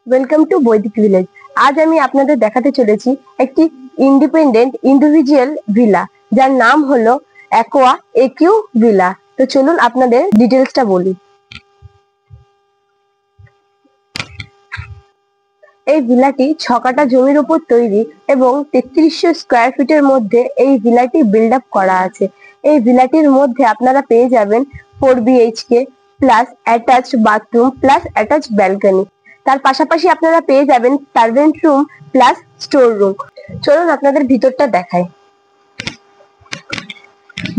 Welcome to বৈদিক village. আজ আমি আপনাদের দেখাতে চলেছি একটি ইন্ডিপেন্ডেন্ট ইন্ডিভিজুয়াল ভিলা, যার নাম হলো অ্যাকোয়া একিউ ভিলা। তো চলুন আপনাদের ডিটেলসটা বলি। এই ভিলাটি 6 কাঠা জমির উপর তৈরি এবং 3300 স্কোয়ার ফিটের মধ্যে এই ভিলাটি বিল্ড আপ করা আছে। এই ভিলাটির মধ্যে আপনারা পেয়ে যাবেন 4 BHK plus attach bathroom plus attach balcony. তার পাশাপাশি আপনারা পেয়ে যাবেন servant room plus store room. চলুন আপনাদের ভিতরটা দেখাই।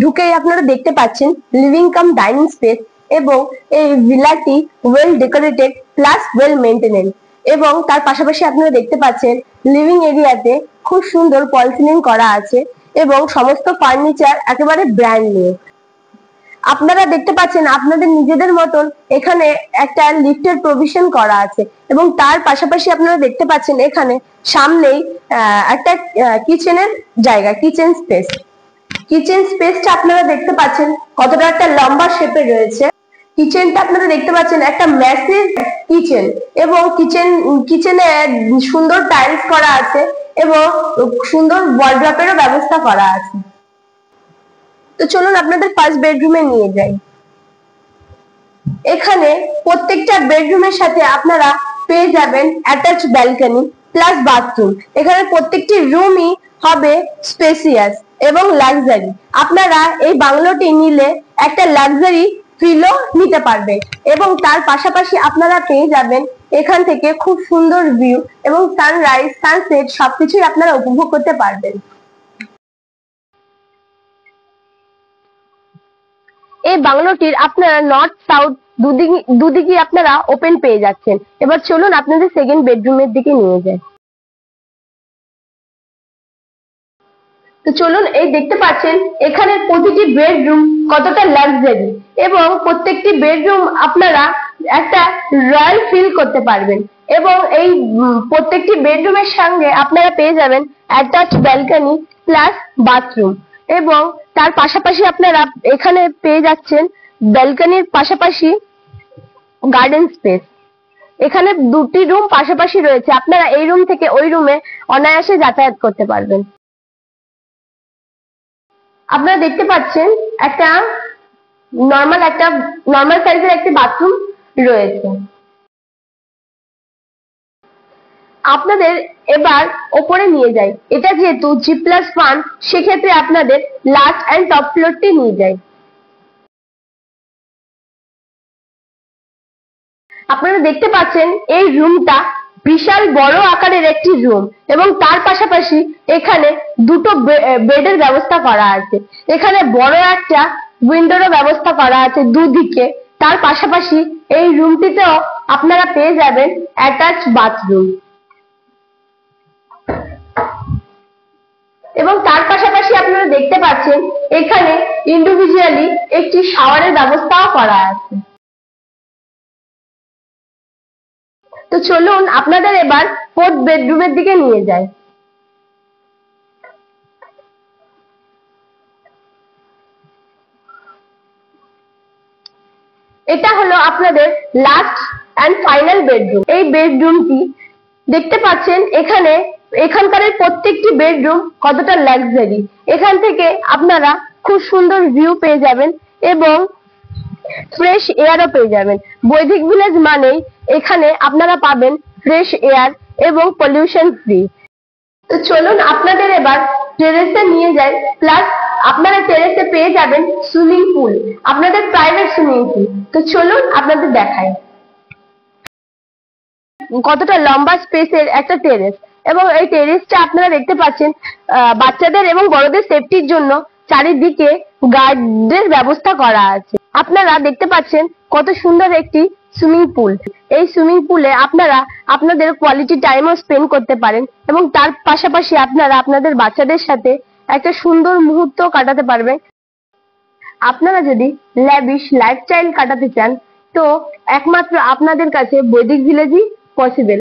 ঢুকেই আপনারা দেখতে পাচ্ছেন লিভিং কাম ডাইনিং স্পেস এবং এই ভিলাটি well decorated plus well maintenance. এবং তার পাশাপাশি আপনারা দেখতে পাচ্ছেন লিভিং এরিয়াতে খুব সুন্দর ফল সিলিং করা আছে এবং সমস্ত ফার্নিচার একেবারে ব্র্যান্ড নিউ। আপনারা দেখতে পাচ্ছেন আপনাদের নিজেদের মতন এখানে একটা লিফটের প্রভিশন করা আছে এবং তার পাশাপাশি আপনারা দেখতে পাচ্ছেন এখানে সামনেই একটা কিচেনের জায়গা, কিচেন স্পেস। কিচেন স্পেসটা আপনারা দেখতে পাচ্ছেন কতটা একটা লম্বা শেপে রয়েছে। কিচেনটা আপনারা দেখতে পাচ্ছেন একটা ম্যাসিভ কিচেন এবং কিচেনে সুন্দর টাইলস করা আছে এবং সুন্দর ওয়ার্ড্রপেরও ব্যবস্থা করা আছে। তো চলুন আপনাদের ফার্স্ট বেডরুমে নিয়ে যাই। এখানে প্রত্যেকটা বেডরুমের সাথে আপনারা পেয়ে যাবেন অ্যাটাচ ব্যালকনি প্লাস বাথরুম। এখানে প্রত্যেকটি রুমই হবে স্পেসিয়াস এবং লাক্সারি। আপনারা এই বাংলোটি নিলে একটা লাক্সারি ফিলও নিতে পারবেন এবং তার পাশাপাশি আপনারা পেয়ে যাবেন এখান থেকে খুব সুন্দর ভিউ এবং সানরাইজ সানসেট সবকিছুই আপনারা উপভোগ করতে পারবেন। এই বাংলোটির আপনারা নর্থ সাউথ দুদিকে আপনারা ওপেন পেয়ে যাচ্ছেন। এবার চলুন আপনাদের সেকেন্ড বেডরুমের দিকে নিয়ে যাই। তো চলুন, এই দেখতে পাচ্ছেন এখানে প্রতিটি বেডরুম কতটা লাক্সারি এবং প্রত্যেকটি বেডরুম আপনারা একটা রয়্যাল ফিল করতে পারবেন এবং এই প্রত্যেকটি বেডরুমের সঙ্গে আপনারা পেয়ে যাবেন অ্যাটাচ ব্যালকনি প্লাস বাথরুম এবং তার পাশাপাশি আপনারা এখানে পেয়ে যাচ্ছেন ব্যালকনির পাশাপাশি গার্ডেন স্পেস। এখানে দুটি রুম পাশাপাশি রয়েছে, আপনারা এই রুম থেকে ওই রুমে অনায়াসে যাতায়াত করতে পারবেন। আপনারা দেখতে পাচ্ছেন একটা নর্মাল সাইজের একটি বাথরুম রয়েছে। আপনাদের এবার ওপরে নিয়ে যাই। এটা যেহেতু G+1 সেক্ষেত্রে আপনাদের লাস্ট এন্ড টপ ফ্লোরটি নিয়ে যাই। আপনারা দেখতে পাচ্ছেন এই রুমটা বিশাল বড় আকারের একটি রুম এবং তার পাশাপাশি এখানে দুটো বেডের ব্যবস্থা করা আছে। এখানে বড় একটা উইন্ডোরও ব্যবস্থা করা আছে দুদিকে। তার পাশাপাশি এই রুমটিতেও আপনারা পেয়ে যাবেন অ্যাটাচ বাথরুম এবং তার পাশাপাশি আপনারা দেখতে পাচ্ছেন এখানে ইন্ডিভিজুয়ালি একটি শাওয়ারের ব্যবস্থাও করা আছে। তো চলুন আপনাদের এবার ফোর্থ বেডরুমের দিকে নিয়ে যাই। এটা হলো আপনাদের লাস্ট এন্ড ফাইনাল বেডরুম। এই বেডরুমটি দেখতে পাচ্ছেন এখানকার প্রত্যেকটি বেডরুম কতটা লাক্সারি। এখান থেকে আপনারা খুব সুন্দর ভিউ পেয়ে যাবেন এবং ফ্রেশ এয়ারও পেয়ে যাবেন। বৈদিক ভিলেজ মানেই এখানে আপনারা পাবেন ফ্রেশ এয়ার এবং পলিউশন ফ্রি। তো চলুন আপনাদের এবার টেরেসে নিয়ে যাই, প্লাস আপনারা টেরেসে পেয়ে যাবেন সুইমিং পুল, আপনাদের প্রাইভেট সুইমিং পুল। তো চলুন আপনাদের দেখাই কতটা লম্বা স্পেসের একটা টেরেস এবং এই টেরেসটা আপনারা দেখতে পাচ্ছেন বাচ্চাদের এবং বড়দের সেফটির জন্য চারিদিকে গার্ডের ব্যবস্থা করা আছে। আপনারা দেখতে পাচ্ছেন কত সুন্দর একটি সুইমিং পুল। এই সুইমিং পুলে আপনারা আপনাদের কোয়ালিটি টাইমও স্পেন্ড করতে পারেন এবং তার পাশাপাশি আপনারা আপনাদের বাচ্চাদের সাথে একটা সুন্দর মুহূর্ত কাটাতে পারবেন। আপনারা যদি ল্যাভিশ লাইফস্টাইল কাটাতে চান তো একমাত্র আপনাদের কাছে বৈদিক ভিলেজই পসিবল।